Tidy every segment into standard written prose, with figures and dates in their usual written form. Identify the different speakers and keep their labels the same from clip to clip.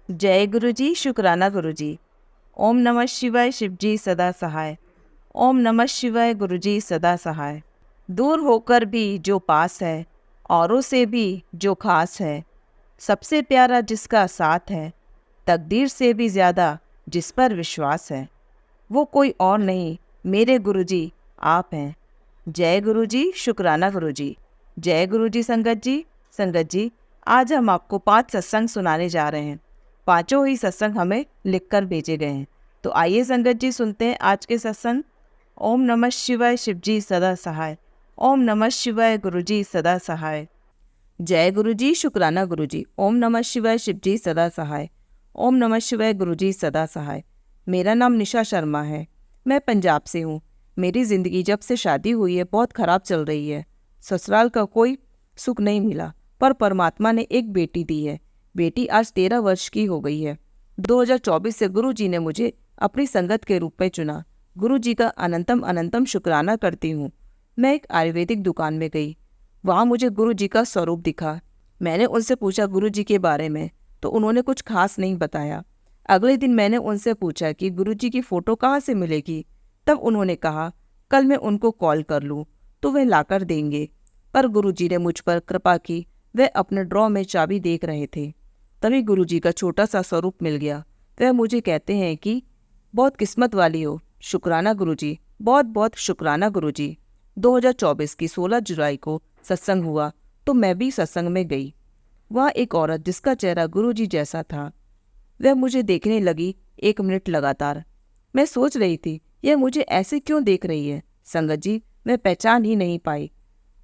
Speaker 1: जय गुरु जी, शुक्राना गुरु जी। ओम नमः शिवाय, शिव जी सदा सहाय। ओम नमः शिवाय, गुरु जी सदा सहाय। दूर होकर भी जो पास है, औरों से भी जो खास है, सबसे प्यारा जिसका साथ है, तकदीर से भी ज़्यादा जिस पर विश्वास है, वो कोई और नहीं मेरे गुरु जी आप हैं। जय गुरु जी, शुक्राना गुरु जी। जय गुरु जी संगत जी। संगत जी, आज हम आपको 5 सत्संग सुनाने जा रहे हैं। पांचों ही सत्संग हमें लिखकर भेजे गए हैं। तो आइए संगत जी सुनते हैं आज के सत्संग। ओम नमः शिवाय, शिव जी सदा सहाय। ओम नमः शिवाय, गुरु जी सदा सहाय। जय गुरु जी, शुक्राना गुरु जी। ओम नमः शिवाय, शिव जी सदा सहाय। ओम नमः शिवाय, गुरु जी सदा सहाय। मेरा नाम निशा शर्मा है। मैं पंजाब से हूँ। मेरी ज़िंदगी जब से शादी हुई है बहुत ख़राब चल रही है। ससुराल का कोई सुख नहीं मिला, पर परमात्मा ने एक बेटी दी है। बेटी आज 13 वर्ष की हो गई है। 2024 से गुरु जी ने मुझे अपनी संगत के रूप में चुना। गुरु जी का अनंतम अनंतम शुक्राना करती हूँ। मैं एक आयुर्वेदिक दुकान में गई। वहाँ मुझे गुरु जी का स्वरूप दिखा। मैंने उनसे पूछा गुरु जी के बारे में, तो उन्होंने कुछ खास नहीं बताया। अगले दिन मैंने उनसे पूछा कि गुरु जी की फ़ोटो कहाँ से मिलेगी। तब उन्होंने कहा कल मैं उनको कॉल कर लूँ तो वे लाकर देंगे। पर गुरु जी ने मुझ पर कृपा की। वे अपने ड्रॉ में चाबी देख रहे थे। तभी गुरु जी का छोटा सा स्वरूप मिल गया। वह मुझे कहते हैं कि बहुत किस्मत वाली हो। शुक्राना गुरु जी, बहुत बहुत शुक्राना गुरु जी। 2024 की 16 जुलाई को सत्संग हुआ तो मैं भी सत्संग में गई। वहाँ एक औरत जिसका चेहरा गुरु जी जैसा था, वह मुझे देखने लगी 1 मिनट लगातार। मैं सोच रही थी यह मुझे ऐसे क्यों देख रही है। संगत जी, मैं पहचान ही नहीं पाई।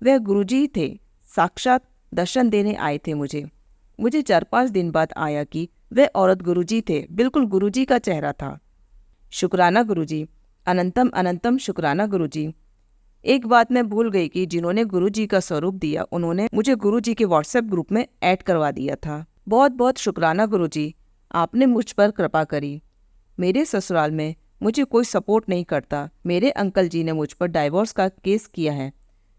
Speaker 1: वह गुरुजी ही थे। साक्षात दर्शन देने आए थे मुझे। मुझे 4-5 दिन बाद आया कि वह औरत गुरुजी थे। बिल्कुल गुरुजी का चेहरा था। शुक्राना गुरुजी, अनंतम अनंतम शुक्राना गुरुजी। एक बात मैं भूल गई कि जिन्होंने गुरुजी का स्वरूप दिया उन्होंने मुझे गुरुजी के व्हाट्सएप ग्रुप में ऐड करवा दिया था। बहुत बहुत शुक्राना गुरुजी, आपने मुझ पर कृपा करी। मेरे ससुराल में मुझे कोई सपोर्ट नहीं करता। मेरे अंकल जी ने मुझ पर डाइवोर्स का केस किया है।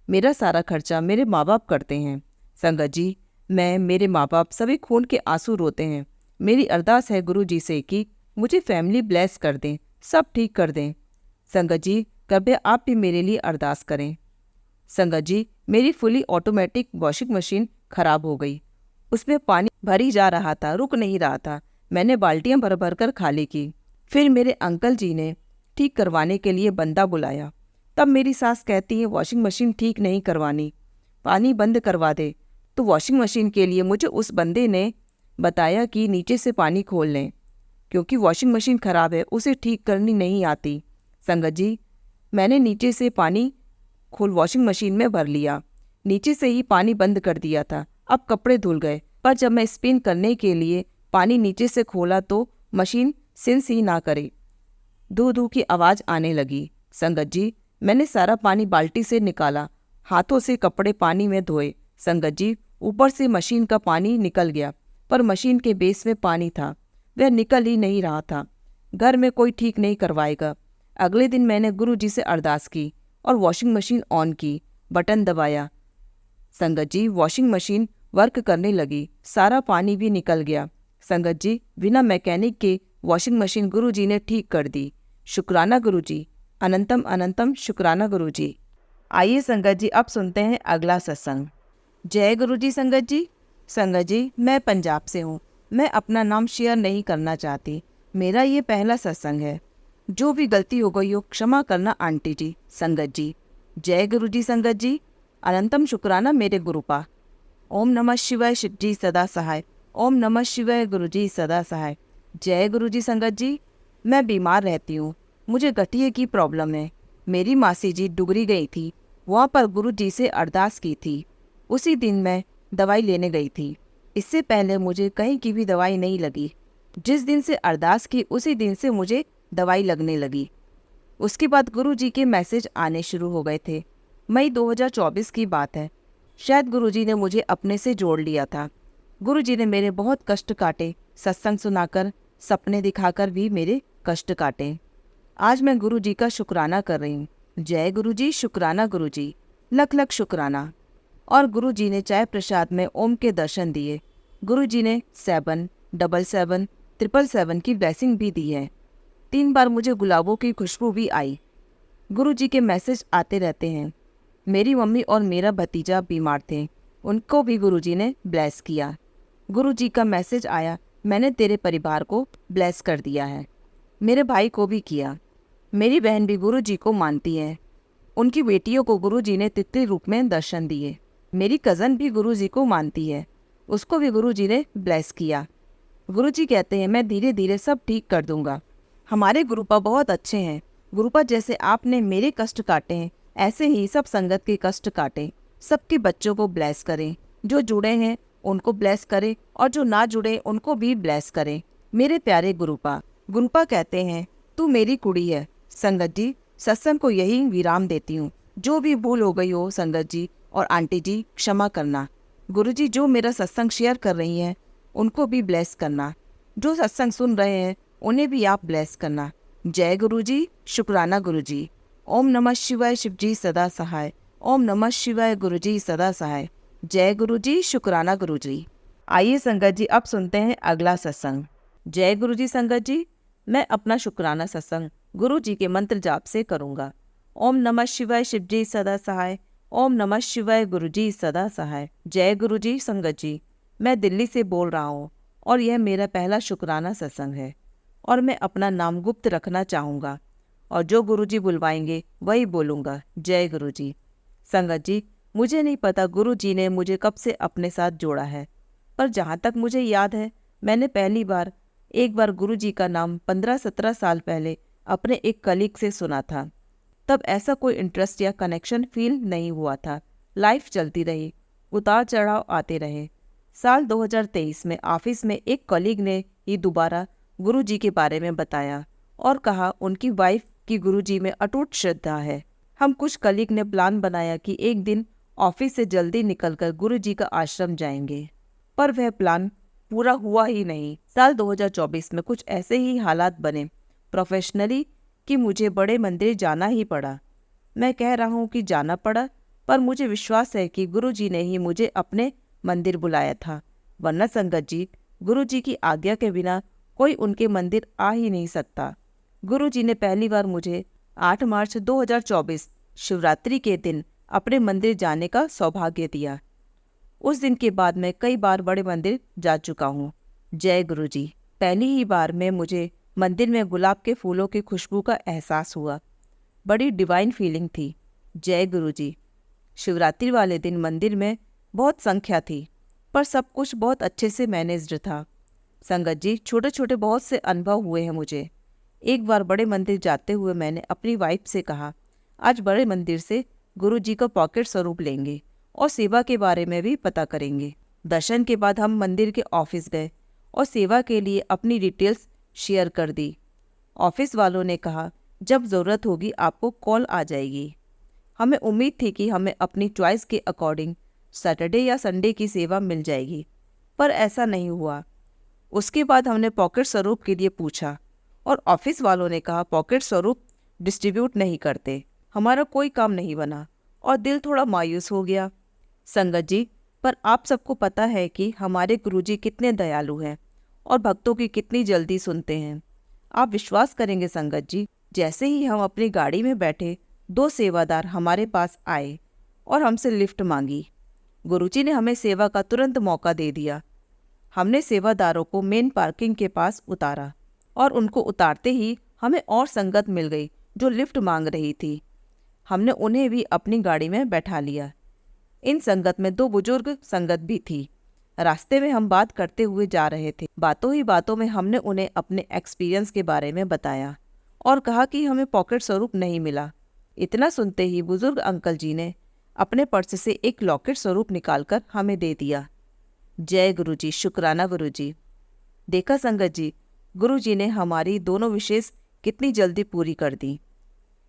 Speaker 1: मेरा सारा खर्चा मेरे माँ बाप करते हैं। संगत जी, मैं, मेरे माँ बाप सभी खून के आंसू रोते हैं। मेरी अरदास है गुरु जी से कि मुझे फैमिली ब्लेस कर दें, सब ठीक कर दें। संगत जी, कृपया आप भी मेरे लिए अरदास करें। संगत जी, मेरी फुली ऑटोमेटिक वॉशिंग मशीन खराब हो गई। उसमें पानी भरी जा रहा था, रुक नहीं रहा था। मैंने बाल्टियां भर भर कर खाली की। फिर मेरे अंकल जी ने ठीक करवाने के लिए बंदा बुलाया। तब मेरी सास कहती है वॉशिंग मशीन ठीक नहीं करवानी, पानी बंद करवा दे। तो वॉशिंग मशीन के लिए मुझे उस बंदे ने बताया कि नीचे से पानी खोल लें, क्योंकि वॉशिंग मशीन ख़राब है, उसे ठीक करनी नहीं आती। संगत जी, मैंने नीचे से पानी खोल वॉशिंग मशीन में भर लिया। नीचे से ही पानी बंद कर दिया था। अब कपड़े धुल गए, पर जब मैं स्पिन करने के लिए पानी नीचे से खोला तो मशीन सेंस ही ना करे। दू दू की आवाज़ आने लगी। संगत जी, मैंने सारा पानी बाल्टी से निकाला, हाथों से कपड़े पानी में धोए। संगत जी, ऊपर से मशीन का पानी निकल गया, पर मशीन के बेस में पानी था, वह निकल ही नहीं रहा था। घर में कोई ठीक नहीं करवाएगा। अगले दिन मैंने गुरु जी से अरदास की और वॉशिंग मशीन ऑन की, बटन दबाया। संगत जी, वॉशिंग मशीन वर्क करने लगी, सारा पानी भी निकल गया। संगत जी, बिना मैकेनिक के वॉशिंग मशीन गुरु जी ने ठीक कर दी। शुक्राना गुरु जी, अनंतम अनंतम शुक्राना गुरु जी। आइए संगत जी, अब सुनते हैं अगला सत्संग। जय गुरु जी संगत जी। संगत जी, मैं पंजाब से हूँ। मैं अपना नाम शेयर नहीं करना चाहती। मेरा ये पहला सत्संग है। जो भी गलती हो गई हो क्षमा करना आंटी जी। संगत जी, जय गुरु जी संगत जी, अनंतम शुक्राना मेरे गुरुपा। ओम नमः शिवाय, शिव जी सदा सहाय। ओम नमः शिवाय, गुरु जी सदा सहाय। जय गुरु जी संगत जी। मैं बीमार रहती हूँ, मुझे गठिए की प्रॉब्लम है। मेरी मासी जी डुगरी गई थी, वहाँ पर गुरु जी से अरदास की थी। उसी दिन मैं दवाई लेने गई थी। इससे पहले मुझे कहीं की भी दवाई नहीं लगी। जिस दिन से अरदास की उसी दिन से मुझे दवाई लगने लगी। उसके बाद गुरु जी के मैसेज आने शुरू हो गए थे। मई 2024 की बात है। शायद गुरु जी ने मुझे अपने से जोड़ लिया था। गुरु जी ने मेरे बहुत कष्ट काटे, सत्संग सुनाकर, सपने दिखाकर भी मेरे कष्ट काटे। आज मैं गुरु जी का शुक्राना कर रही हूँ। जय गुरु जी, शुक्राना गुरु जी, लख लख शुक्राना। और गुरु जी ने चाय प्रसाद में ओम के दर्शन दिए। गुरु जी ने 7, 7777 की ब्लेसिंग भी दी है। 3 बार मुझे गुलाबों की खुशबू भी आई। गुरु जी के मैसेज आते रहते हैं। मेरी मम्मी और मेरा भतीजा बीमार थे, उनको भी गुरु जी ने ब्लेस किया। गुरु जी का मैसेज आया, मैंने तेरे परिवार को ब्लेस कर दिया है। मेरे भाई को भी किया। मेरी बहन भी गुरु जी को मानती है, उनकी बेटियों को गुरु जी ने तितली रूप में दर्शन दिए। मेरी कज़न भी गुरु जी को मानती है, उसको भी गुरु जी ने ब्लेस किया। गुरु जी कहते हैं मैं धीरे धीरे सब ठीक कर दूंगा। हमारे गुरुपा बहुत अच्छे हैं। गुरुपा जैसे आपने मेरे कष्ट काटे हैं, ऐसे ही सब संगत के कष्ट काटे। सबके बच्चों को ब्लेस करें, जो जुड़े हैं उनको ब्लेस करें और जो ना जुड़े उनको भी ब्लेस करें। मेरे प्यारे गुरुपा। गुरुपा कहते हैं तू मेरी कुड़ी है। संगत जी, सत्संग को यही विराम देती हूँ। जो भी भूल हो गई हो संगत जी और आंटी जी क्षमा करना। गुरु जी जो मेरा सत्संग शेयर कर रही हैं उनको भी ब्लेस करना। जो सत्संग सुन रहे हैं उन्हें भी आप ब्लेस करना। जय गुरु जी, शुक्राना गुरु जी। ओम नमः शिवाय, शिव जी सदा सहाय। ओम नमः शिवाय, गुरु जी सदा सहाय। जय गुरु जी, शुक्राना गुरु जी। आइए संगत जी, अब सुनते हैं अगला सत्संग। जय गुरु जी। संगत जी, मैं अपना शुक्राना सत्संग गुरु जी के मंत्र जाप से करूँगा। ओम नमः शिवाय, शिव जी सदा सहाय। ओम नमः शिवाय, गुरु जी सदा सहाय। जय गुरु जी। संगत जी, मैं दिल्ली से बोल रहा हूँ और यह मेरा पहला शुक्राना सत्संग है और मैं अपना नाम गुप्त रखना चाहूँगा और जो गुरु जी बुलवाएंगे वही बोलूँगा। जय गुरु जी। संगत जी, मुझे नहीं पता गुरु जी ने मुझे कब से अपने साथ जोड़ा है, पर जहाँ तक मुझे याद है मैंने पहली बार एक बार गुरु जी का नाम 15-17 साल पहले अपने एक कलीग से सुना था। तब ऐसा कोई इंटरेस्ट या कनेक्शन फील नहीं हुआ था। लाइफ चलती रही, उतार चढ़ाव आते रहे। साल 2023 में ऑफिस में एक कलीग ने ही दोबारा गुरु जी के बारे में बताया और कहा उनकी वाइफ की गुरु जी में अटूट श्रद्धा है। हम कुछ कलीग ने प्लान बनाया कि एक दिन ऑफिस से जल्दी निकलकर गुरु जी का आश्रम जाएंगे, पर वह प्लान पूरा हुआ ही नहीं। साल 2024 में कुछ ऐसे ही हालात बने प्रोफेशनली कि मुझे बड़े मंदिर जाना ही पड़ा। मैं कह रहा हूँ कि जाना पड़ा, पर मुझे विश्वास है कि गुरु जी ने ही मुझे अपने मंदिर बुलाया था, वरना संगत जी गुरु जी की आज्ञा के बिना कोई उनके मंदिर आ ही नहीं सकता। गुरु जी ने पहली बार मुझे 8 मार्च 2024 शिवरात्रि के दिन अपने मंदिर जाने का सौभाग्य दिया। उस दिन के बाद मैं कई बार बड़े मंदिर जा चुका हूँ। जय गुरु जी। पहली ही बार में मुझे मंदिर में गुलाब के फूलों की खुशबू का एहसास हुआ। बड़ी डिवाइन फीलिंग थी। जय गुरु जी। शिवरात्रि वाले दिन मंदिर में बहुत संख्या थी, पर सब कुछ बहुत अच्छे से मैनेज्ड था। संगत जी, छोटे छोटे बहुत से अनुभव हुए हैं मुझे। एक बार बड़े मंदिर जाते हुए मैंने अपनी वाइफ से कहा, आज बड़े मंदिर से गुरु जी का पॉकेट स्वरूप लेंगे और सेवा के बारे में भी पता करेंगे। दर्शन के बाद हम मंदिर के ऑफिस गए और सेवा के लिए अपनी डिटेल्स शेयर कर दी। ऑफिस वालों ने कहा जब ज़रूरत होगी आपको कॉल आ जाएगी। हमें उम्मीद थी कि हमें अपनी चॉइस के अकॉर्डिंग सैटरडे या संडे की सेवा मिल जाएगी, पर ऐसा नहीं हुआ। उसके बाद हमने पॉकेट स्वरूप के लिए पूछा और ऑफिस वालों ने कहा पॉकेट स्वरूप डिस्ट्रीब्यूट नहीं करते। हमारा कोई काम नहीं बना और दिल थोड़ा मायूस हो गया। संगत जी, पर आप सबको पता है कि हमारे गुरुजी कितने दयालु हैं और भक्तों की कितनी जल्दी सुनते हैं। आप विश्वास करेंगे संगत जी, जैसे ही हम अपनी गाड़ी में बैठे 2 सेवादार हमारे पास आए और हमसे लिफ्ट मांगी। गुरुजी ने हमें सेवा का तुरंत मौका दे दिया। हमने सेवादारों को मेन पार्किंग के पास उतारा और उनको उतारते ही हमें और संगत मिल गई जो लिफ्ट मांग रही थी। हमने उन्हें भी अपनी गाड़ी में बैठा लिया। इन संगत में 2 बुजुर्ग संगत भी थी। रास्ते में हम बात करते हुए जा रहे थे। बातों ही बातों में हमने उन्हें अपने एक्सपीरियंस के बारे में बताया और कहा कि हमें पॉकेट स्वरूप नहीं मिला। इतना सुनते ही बुजुर्ग अंकल जी ने अपने पर्स से एक लॉकेट स्वरूप निकालकर हमें दे दिया। जय गुरु जी, शुक्राना गुरु जी। देखा संगत जी, गुरु जी ने हमारी दोनों विशेष कितनी जल्दी पूरी कर दी।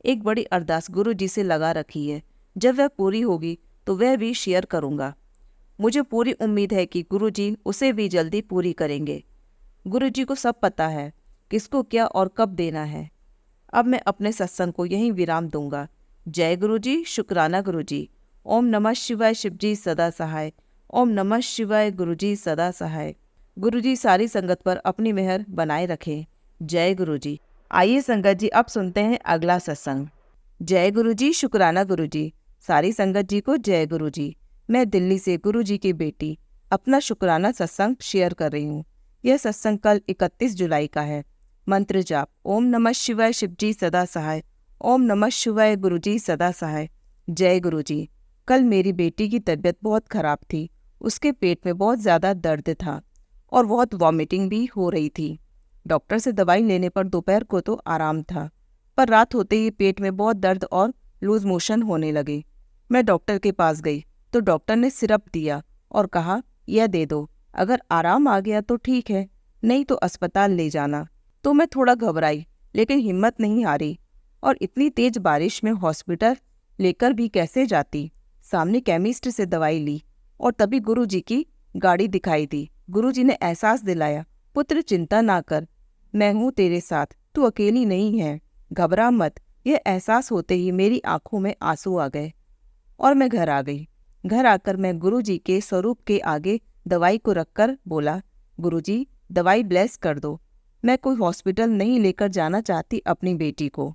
Speaker 1: एक बड़ी अरदास गुरु जी से लगा रखी है, जब वह पूरी होगी तो वह भी शेयर करूँगा। मुझे पूरी उम्मीद है कि गुरु जी उसे भी जल्दी पूरी करेंगे। गुरु जी को सब पता है किसको क्या और कब देना है। अब मैं अपने सत्संग को यहीं विराम दूंगा। जय गुरु जी, शुक्राना गुरु जी। ओम नमः शिवाय, शिव जी सदा सहाय। ओम नमः शिवाय, गुरु जी सदा सहाय। गुरुजी सारी संगत पर अपनी मेहर बनाए रखें। जय गुरुजी। आइए संगत जी, अब सुनते हैं अगला सत्संग। जय गुरुजी, शुक्राना गुरुजी। सारी संगत जी को जय गुरुजी। मैं दिल्ली से गुरुजी की बेटी अपना शुक्राना सत्संग शेयर कर रही हूँ। यह सत्संग कल 31 जुलाई का है। मंत्र जाप: ओम नमः शिवाय शिवजी सदा सहाय। ओम नमः शिवाय गुरुजी सदा सहाय। जय गुरुजी। कल मेरी बेटी की तबीयत बहुत खराब थी। उसके पेट में बहुत ज़्यादा दर्द था और बहुत वॉमिटिंग भी हो रही थी। डॉक्टर से दवाई लेने पर दोपहर को तो आराम था, पर रात होते ही पेट में बहुत दर्द और लूज मोशन होने लगे। मैं डॉक्टर के पास गई तो डॉक्टर ने सिरप दिया और कहा, यह दे दो, अगर आराम आ गया तो ठीक है, नहीं तो अस्पताल ले जाना। तो मैं थोड़ा घबराई, लेकिन हिम्मत नहीं हारी और इतनी तेज बारिश में हॉस्पिटल लेकर भी कैसे जाती। सामने केमिस्ट से दवाई ली और तभी गुरुजी की गाड़ी दिखाई दी। गुरुजी ने एहसास दिलाया, पुत्र चिंता ना कर, मैं हूँ तेरे साथ, तू अकेली नहीं है, घबरा मत। यह एहसास होते ही मेरी आंखों में आंसू आ गए और मैं घर आ गई। घर आकर मैं गुरुजी के स्वरूप के आगे दवाई को रखकर बोला, गुरुजी दवाई ब्लेस कर दो। मैं कोई हॉस्पिटल नहीं लेकर जाना चाहती अपनी बेटी को,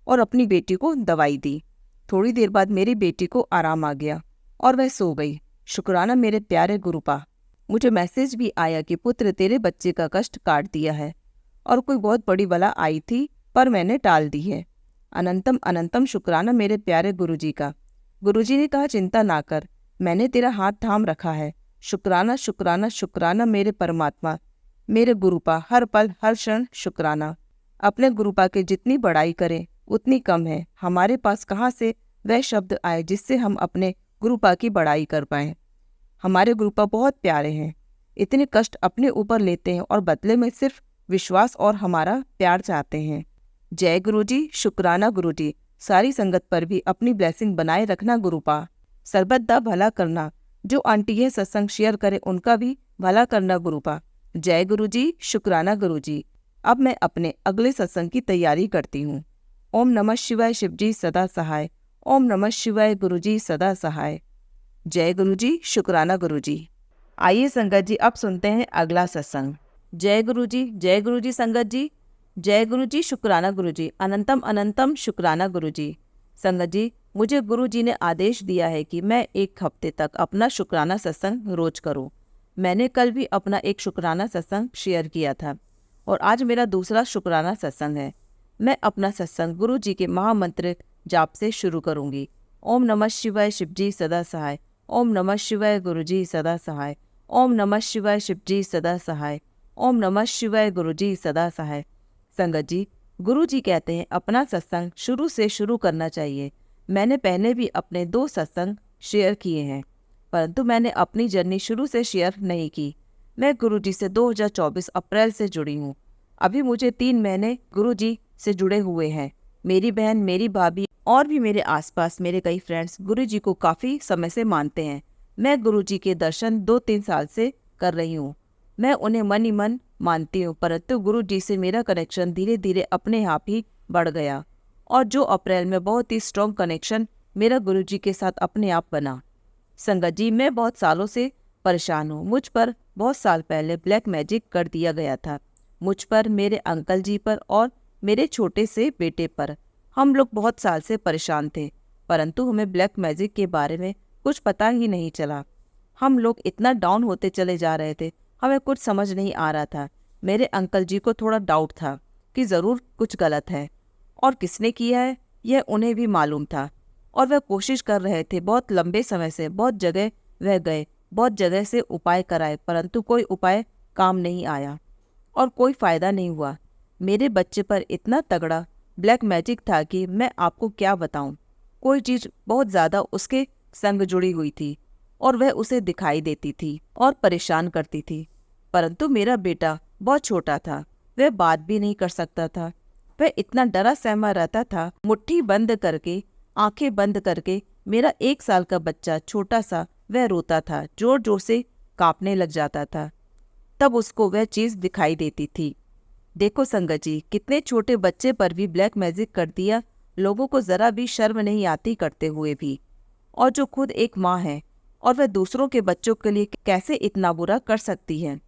Speaker 1: और अपनी बेटी को दवाई दी। थोड़ी देर बाद मेरी बेटी को आराम आ गया और वह सो गई। शुक्राना मेरे प्यारे गुरुपा। मुझे मैसेज भी आया कि पुत्र तेरे बच्चे का कष्ट काट दिया है और कोई बहुत बड़ी बला आई थी पर मैंने टाल दी है। अनंतम अनंतम शुक्राना मेरे प्यारे गुरुजी का। गुरुजी ने कहा, चिंता ना कर, मैंने तेरा हाथ थाम रखा है। शुक्राना शुक्राना शुक्राना मेरे परमात्मा, मेरे गुरुपा, हर पल हर क्षण शुक्राना। अपने गुरुपा के जितनी बड़ाई करें उतनी कम है। हमारे पास कहाँ से वह शब्द आए जिससे हम अपने गुरुपा की बड़ाई कर पाएं। हमारे गुरुपा बहुत प्यारे हैं, इतने कष्ट अपने ऊपर लेते हैं और बदले में सिर्फ विश्वास और हमारा प्यार चाहते हैं। जय गुरुजी, शुक्राना गुरुजी। सारी संगत पर भी अपनी ब्लेसिंग बनाए रखना गुरुपा। सरबत दा भला करना। जो आंटी यह सत्संग शेयर करे उनका भी भला करना गुरुपा। जय गुरुजी, शुक्राना गुरुजी। अब मैं अपने अगले सत्संग की तैयारी करती हूँ। ओम नमः शिवाय शिवजी सदा सहाय। ओम नमः शिवाय गुरुजी सदा सहाय। जय गुरुजी, शुक्राना गुरुजी। आइए संगत जी, अब सुनते हैं अगला सत्संग। जय गुरुजी संगत जी। जय गुरुजी, शुक्राना गुरुजी। अनंतम अनंतम शुक्राना गुरुजी। संगत जी, मुझे गुरुजी ने आदेश दिया है कि मैं 1 हफ्ते तक अपना शुक्राना सत्संग रोज करूं। मैंने कल भी अपना एक शुक्राना सत्संग शेयर किया था और आज मेरा दूसरा शुक्राना सत्संग है। मैं अपना सत्संग गुरुजी के महामंत्र जाप से शुरू करूंगी। ओम नमः शिवाय शिवजी सदा सहाय। ओम नमः शिवाय गुरुजी सदा सहाय। ओम नमः शिवाय शिवजी सदा सहाय। ओम नमः शिवाय गुरुजी सदा सहाय। संगत जी, गुरुजी कहते हैं अपना सत्संग शुरू से शुरू करना चाहिए। मैंने पहले भी अपने 2 सत्संग शेयर किए हैं, परंतु मैंने अपनी जर्नी शुरू से शेयर नहीं की। मैं गुरुजी से 2024 अप्रैल से जुड़ी हूँ। अभी मुझे 3 महीने गुरुजी से जुड़े हुए हैं। मेरी बहन, मेरी भाभी और भी मेरे आसपास मेरे कई फ्रेंड्स गुरुजी को काफ़ी समय से मानते हैं। मैं गुरुजी के दर्शन 2-3 साल से कर रही हूँ। मैं उन्हें मन ही मन मानती हूँ, परंतु गुरुजी से मेरा कनेक्शन धीरे धीरे अपने आप ही बढ़ गया और जो अप्रैल में बहुत ही स्ट्रॉन्ग कनेक्शन मेरा गुरुजी के साथ अपने आप बना। संगत जी, मैं बहुत सालों से परेशान हूँ। मुझ पर बहुत साल पहले ब्लैक मैजिक कर दिया गया था। मुझ पर, मेरे अंकल जी पर और मेरे छोटे से बेटे पर। हम लोग बहुत साल से परेशान थे, परंतु हमें ब्लैक मैजिक के बारे में कुछ पता ही नहीं चला। हम लोग इतना डाउन होते चले जा रहे थे, हमें कुछ समझ नहीं आ रहा था। मेरे अंकल जी को थोड़ा डाउट था कि ज़रूर कुछ गलत है और किसने किया है यह उन्हें भी मालूम था और वह कोशिश कर रहे थे। बहुत लंबे समय से बहुत जगह वह गए, बहुत जगह से उपाय कराए, परंतु कोई उपाय काम नहीं आया और कोई फ़ायदा नहीं हुआ। मेरे बच्चे पर इतना तगड़ा ब्लैक मैजिक था कि मैं आपको क्या बताऊं। कोई चीज़ बहुत ज़्यादा उसके संग जुड़ी हुई थी और वह उसे दिखाई देती थी और परेशान करती थी। परंतु मेरा बेटा बहुत छोटा था, वह बात भी नहीं कर सकता था। वह इतना डरा सहमा रहता था, मुट्ठी बंद करके, आंखें बंद करके। मेरा 1 साल का बच्चा छोटा सा, वह रोता था, जोर जोर से कांपने लग जाता था, तब उसको वह चीज़ दिखाई देती थी। देखो संगत जी, कितने छोटे बच्चे पर भी ब्लैक मैजिक कर दिया। लोगों को ज़रा भी शर्म नहीं आती करते हुए भी, और जो खुद एक माँ है और वह दूसरों के बच्चों के लिए कैसे इतना बुरा कर सकती है।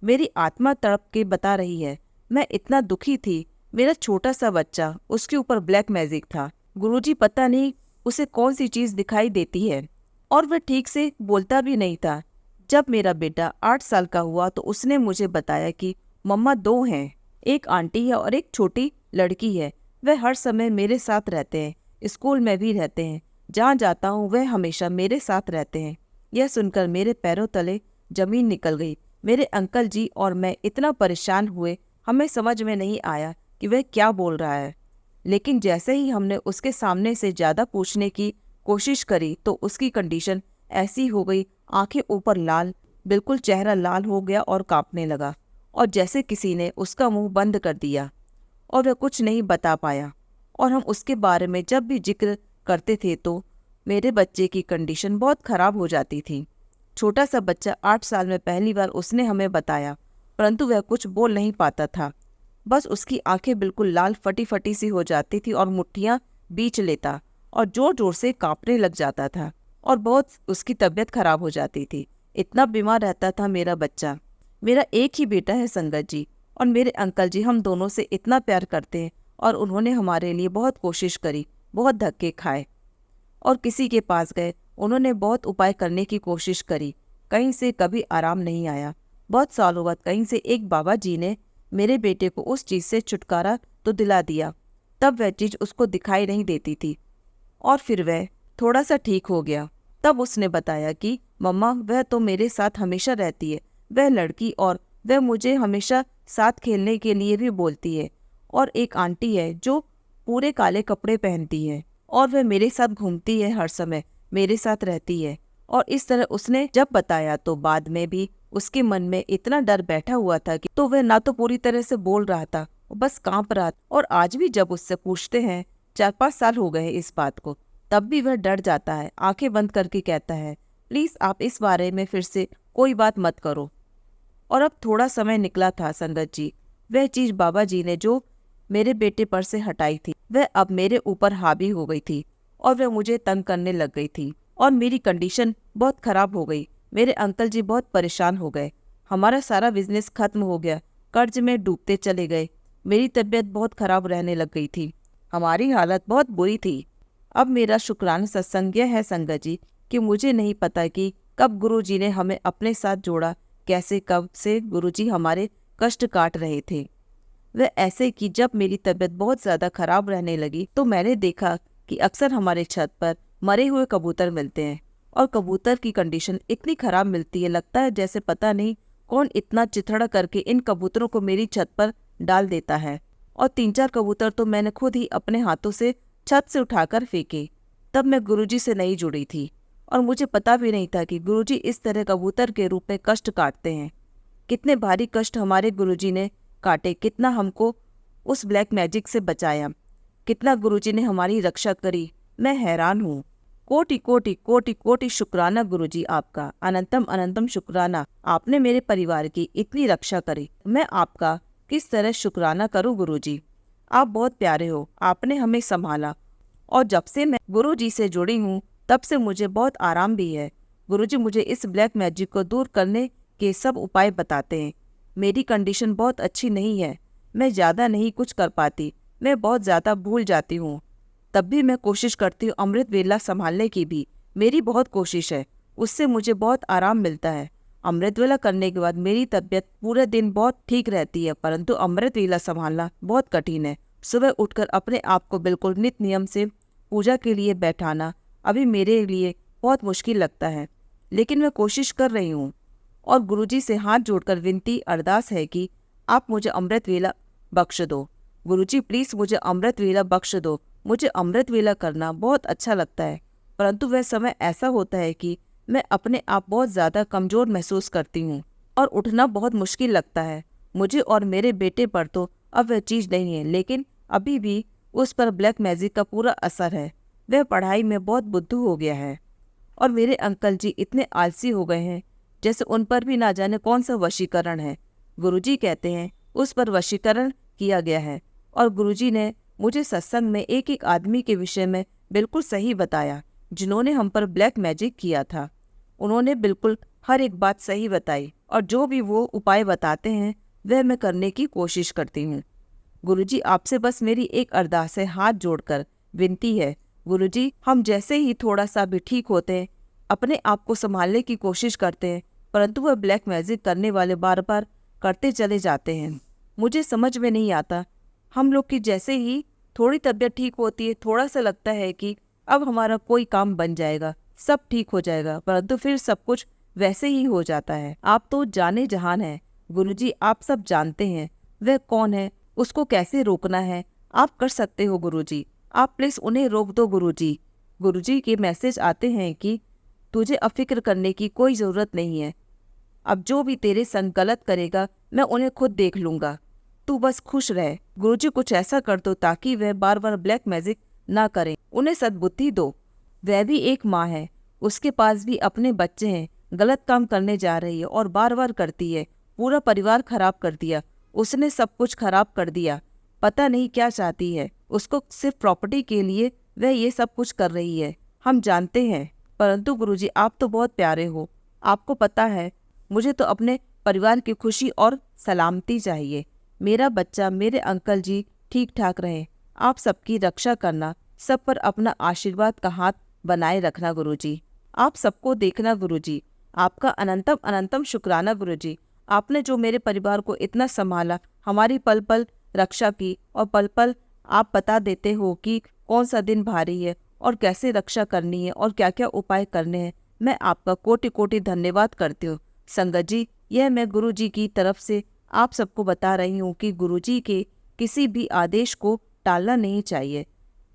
Speaker 1: मेरी आत्मा तड़प के बता रही है। मैं इतना दुखी थी। मेरा छोटा सा बच्चा, उसके ऊपर ब्लैक मैजिक था। गुरुजी पता नहीं उसे कौन सी चीज दिखाई देती है, और वह ठीक से बोलता भी नहीं था। जब मेरा बेटा 8 साल का हुआ तो उसने मुझे बताया कि मम्मा 2 हैं, एक आंटी है और एक छोटी लड़की है। वह हर समय मेरे साथ रहते हैं, स्कूल में भी रहते हैं, जहाँ जाता हूँ वह हमेशा मेरे साथ रहते हैं। यह सुनकर मेरे पैरों तले जमीन निकल गई। मेरे अंकल जी और मैं इतना परेशान हुए, हमें समझ में नहीं आया कि वह क्या बोल रहा है। लेकिन जैसे ही हमने उसके सामने से ज़्यादा पूछने की कोशिश करी तो उसकी कंडीशन ऐसी हो गई, आंखें ऊपर लाल, बिल्कुल चेहरा लाल हो गया और कांपने लगा, और जैसे किसी ने उसका मुंह बंद कर दिया, और वह कुछ नहीं बता पाया। और हम उसके बारे में जब भी जिक्र करते थे तो मेरे बच्चे की कंडीशन बहुत ख़राब हो जाती थी। छोटा सा बच्चा 8 साल में पहली बार उसने हमें बताया, परंतु वह कुछ बोल नहीं पाता था। बस उसकी आंखें बिल्कुल लाल फटी फटी सी हो जाती थी और मुट्ठियां बीच लेता और जोर जोर से कांपने लग जाता था, और बहुत उसकी तबीयत खराब हो जाती थी। इतना बीमार रहता था मेरा बच्चा। मेरा एक ही बेटा है संगत जी, और मेरे अंकल जी हम दोनों से इतना प्यार करते हैं, और उन्होंने हमारे लिए बहुत कोशिश करी, बहुत धक्के खाए और किसी के पास गए। उन्होंने बहुत उपाय करने की कोशिश करी, कहीं से कभी आराम नहीं आया। बहुत सालों बाद कहीं से एक बाबा जी ने मेरे बेटे को उस चीज़ से छुटकारा तो दिला दिया। तब वह चीज़ उसको दिखाई नहीं देती थी, और फिर वह थोड़ा सा ठीक हो गया। तब उसने बताया कि मम्मा वह तो मेरे साथ हमेशा रहती है, वह लड़की, और वह मुझे हमेशा साथ खेलने के लिए भी बोलती है। और एक आंटी है जो पूरे काले कपड़े पहनती है, और वह मेरे साथ घूमती है, हर समय मेरे साथ रहती है। और इस तरह उसने जब बताया तो बाद में भी उसके मन में इतना डर बैठा हुआ था कि तो वह ना तो पूरी तरह से बोल रहा था, बस कांप रहा था। और आज भी जब उससे पूछते हैं, 4-5 साल हो गए हैं इस बात को, तब भी वह डर जाता है, आंखें बंद करके कहता है, प्लीज आप इस बारे में फिर से कोई बात मत करो। और अब थोड़ा समय निकला था संगत जी, वह चीज बाबा जी ने जो मेरे बेटे पर से हटाई थी वह अब मेरे ऊपर हावी हो गई थी, और वह मुझे तंग करने लग गई थी, और मेरी कंडीशन बहुत खराब हो गई। मेरे अंकल जी बहुत परेशान हो गए, हमारा सारा बिजनेस खत्म हो गया, कर्ज में डूबते चले गए, मेरी तबीयत बहुत खराब रहने लग गई थी, हमारी हालत बहुत बुरी थी। अब मेरा शुक्राना सत्संग यह है संगत जी कि मुझे नहीं पता कि कब गुरु जी ने हमें अपने साथ जोड़ा, कैसे कब से गुरु जी हमारे कष्ट काट रहे थे। वह ऐसे कि जब मेरी तबीयत बहुत ज़्यादा खराब रहने लगी तो मैंने देखा कि अक्सर हमारे छत पर मरे हुए कबूतर मिलते हैं, और कबूतर की कंडीशन इतनी खराब मिलती है, लगता है जैसे पता नहीं कौन इतना चिथड़ा करके इन कबूतरों को मेरी छत पर डाल देता है। और 3-4 कबूतर तो मैंने खुद ही अपने हाथों से छत से उठाकर फेंके। तब मैं गुरुजी से नहीं जुड़ी थी, और मुझे पता भी नहीं था कि गुरुजी इस तरह कबूतर के रूप में कष्ट काटते हैं। कितने भारी कष्ट हमारे गुरुजी ने काटे, कितना हमको उस ब्लैक मैजिक से बचाया, कितना गुरुजी ने हमारी रक्षा करी। मैं हैरान हूँ। कोटि कोटि कोटि कोटि शुक्राना गुरुजी आपका, अनंतम अनंतम शुक्राना। आपने मेरे परिवार की इतनी रक्षा करी, मैं आपका किस तरह शुक्राना करूँ गुरुजी। आप बहुत प्यारे हो, आपने हमें संभाला, और जब से मैं गुरुजी से जुड़ी हूँ तब से मुझे बहुत आराम भी है। गुरुजी मुझे इस ब्लैक मैजिक को दूर करने के सब उपाय बताते हैं। मेरी कंडीशन बहुत अच्छी नहीं है, मैं ज़्यादा नहीं कुछ कर पाती, मैं बहुत ज़्यादा भूल जाती हूँ। तब भी मैं कोशिश करती हूँ अमृत वेला संभालने की भी मेरी बहुत कोशिश है, उससे मुझे बहुत आराम मिलता है। अमृत वेला करने के बाद मेरी तबीयत पूरे दिन बहुत ठीक रहती है, परंतु अमृत वेला संभालना बहुत कठिन है। सुबह उठकर अपने आप को बिल्कुल नित नियम से पूजा के लिए बैठाना अभी मेरे लिए बहुत मुश्किल लगता है, लेकिन मैं कोशिश कर रही हूँ। और गुरुजी से हाथ जोड़कर विनती अरदास है कि आप मुझे अमृत वेला बख्श दो। गुरुजी प्लीज़ मुझे अमृत वेला बख्श दो। मुझे अमृत वेला करना बहुत अच्छा लगता है, परंतु वह समय ऐसा होता है कि मैं अपने आप बहुत ज़्यादा कमज़ोर महसूस करती हूँ, और उठना बहुत मुश्किल लगता है मुझे। और मेरे बेटे पर तो अब वह चीज़ नहीं है, लेकिन अभी भी उस पर ब्लैक मैजिक का पूरा असर है। वह पढ़ाई में बहुत बुद्धू हो गया है, और मेरे अंकल जी इतने आलसी हो गए हैं जैसे उन पर भी ना जाने कौन सा वशीकरण है। गुरुजी कहते हैं उस पर वशीकरण किया गया है, और गुरुजी ने मुझे सत्संग में एक एक आदमी के विषय में बिल्कुल सही बताया जिन्होंने हम पर ब्लैक मैजिक किया था। उन्होंने बिल्कुल हर एक बात सही बताई। और जो भी वो उपाय बताते हैं वह मैं करने की कोशिश करती हूँ। गुरुजी, आपसे बस मेरी एक अरदास है, हाथ जोड़कर विनती है। गुरुजी, हम जैसे ही थोड़ा सा भी ठीक होते हैं, अपने आप को संभालने की कोशिश करते हैं, परंतु वह ब्लैक मैजिक करने वाले बार बार करते चले जाते हैं। मुझे समझ में नहीं आता, हम लोग की जैसे ही थोड़ी तबीयत ठीक होती है, थोड़ा सा लगता है कि अब हमारा कोई काम बन जाएगा, सब ठीक हो जाएगा, परंतु फिर सब कुछ वैसे ही हो जाता है। आप तो जाने जहान हैं गुरुजी, आप सब जानते हैं वह कौन है, उसको कैसे रोकना है, आप कर सकते हो गुरुजी। आप प्लीज उन्हें रोक दो गुरुजी। गुरुजी के मैसेज आते हैं कि तुझे अफिक्र करने की कोई जरूरत नहीं है, अब जो भी तेरे संग गलत करेगा मैं उन्हें खुद देख लूंगा, तू बस खुश रह। गुरुजी, कुछ ऐसा कर दो ताकि वह बार बार ब्लैक मैजिक ना करें, उन्हें सद्बुद्धि दो। वह भी एक माँ है, उसके पास भी अपने बच्चे हैं, गलत काम करने जा रही है और बार बार करती है, पूरा परिवार खराब कर दिया, उसने सब कुछ खराब कर दिया, पता नहीं क्या चाहती है, उसको सिर्फ प्रॉपर्टी के लिए वह ये सब कुछ कर रही है, हम जानते हैं। परंतु गुरुजी, आप तो बहुत प्यारे हो, आपको पता है मुझे तो अपने परिवार की खुशी और सलामती चाहिए, मेरा बच्चा, मेरे अंकल जी ठीक ठाक रहे। आप सबकी रक्षा करना, सब पर अपना आशीर्वाद का हाथ बनाए रखना गुरुजी। आप सबको देखना गुरुजी। आपका अनंतम अनंतम शुक्राना गुरुजी। आपने जो मेरे परिवार को इतना संभाला, हमारी पल पल रक्षा की, और पल पल आप बता देते हो कि कौन सा दिन भारी है और कैसे रक्षा करनी है और क्या क्या उपाय करने हैं। मैं आपका कोटि कोटि धन्यवाद करती हूँ। संगत जी, यह मैं गुरुजी की तरफ से आप सबको बता रही हूँ कि गुरुजी के किसी भी आदेश को टालना नहीं चाहिए।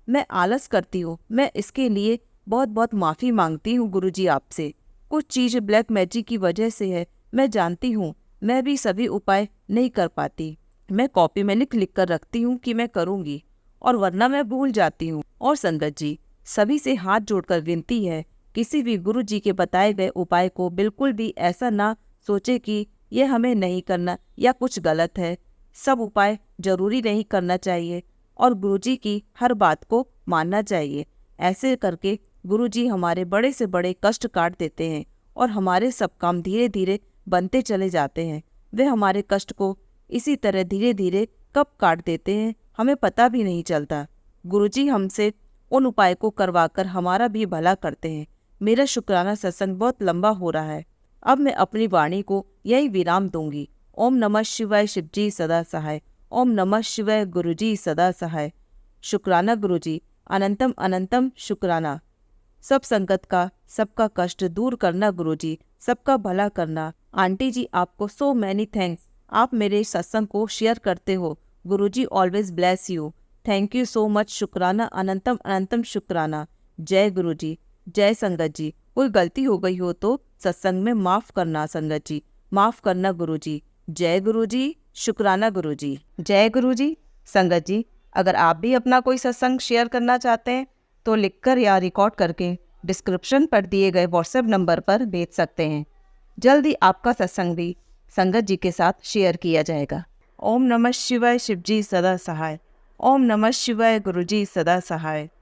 Speaker 1: मैं आलस करती हूँ, मैं इसके लिए बहुत बहुत माफ़ी मांगती हूँ गुरुजी आपसे। कुछ चीज़ ब्लैक मैजिक की वजह से है, मैं जानती हूँ, मैं भी सभी उपाय नहीं कर पाती। मैं कॉपी में लिख कर रखती हूँ कि मैं करूँगी, और वरना मैं भूल जाती हूँ। और संगत जी, सभी से हाथ जोड़कर विनती है, किसी भी गुरु जी के बताए गए उपाय को बिल्कुल भी ऐसा ना सोचे कि यह हमें नहीं करना या कुछ गलत है। सब उपाय जरूरी नहीं करना चाहिए और गुरु जी की हर बात को मानना चाहिए। ऐसे करके गुरु जी हमारे बड़े से बड़े कष्ट काट देते हैं और हमारे सब काम धीरे धीरे बनते चले जाते हैं। वे हमारे कष्ट को इसी तरह धीरे धीरे कब काट देते हैं हमें पता भी नहीं चलता। गुरुजी हमसे उन उपाय को करवाकर हमारा भी भला करते हैं। मेरा शुक्राना सत्संग बहुत लंबा हो रहा है, अब मैं अपनी वाणी को यही विराम दूंगी। ओम नमः शिवाय, शिवजी सदा सहाय। ओम नमः शिवाय, गुरुजी सदा सहाय। शुक्राना गुरुजी, अनंतम अनंतम शुक्राना। सब संगत का, सबका कष्ट दूर करना गुरुजी, सबका भला करना। आंटी जी, आपको सो मैनी थैंक्स, आप मेरे सत्संग को शेयर करते हो। Guruji always bless you, thank you so much. शुक्राना, अनंतम अनंतम शुक्राना। जय गुरुजी, जय संगत जी। कोई गलती हो गई हो तो सत्संग में माफ़ करना संगत जी, माफ़ करना गुरुजी। जय गुरुजी, शुक्राना गुरुजी। जय गुरुजी। संगत जी, अगर आप भी अपना कोई सत्संग शेयर करना चाहते हैं तो लिखकर या रिकॉर्ड करके डिस्क्रिप्शन पर दिए गए व्हाट्सएप नंबर पर भेज सकते हैं। जल्द ही आपका सत्संग भी संगत जी के साथ शेयर किया जाएगा। ओम नमः शिवाय, शिवजी सदा सहाय। ओम नमः शिवाय, गुरुजी सदा सहाय।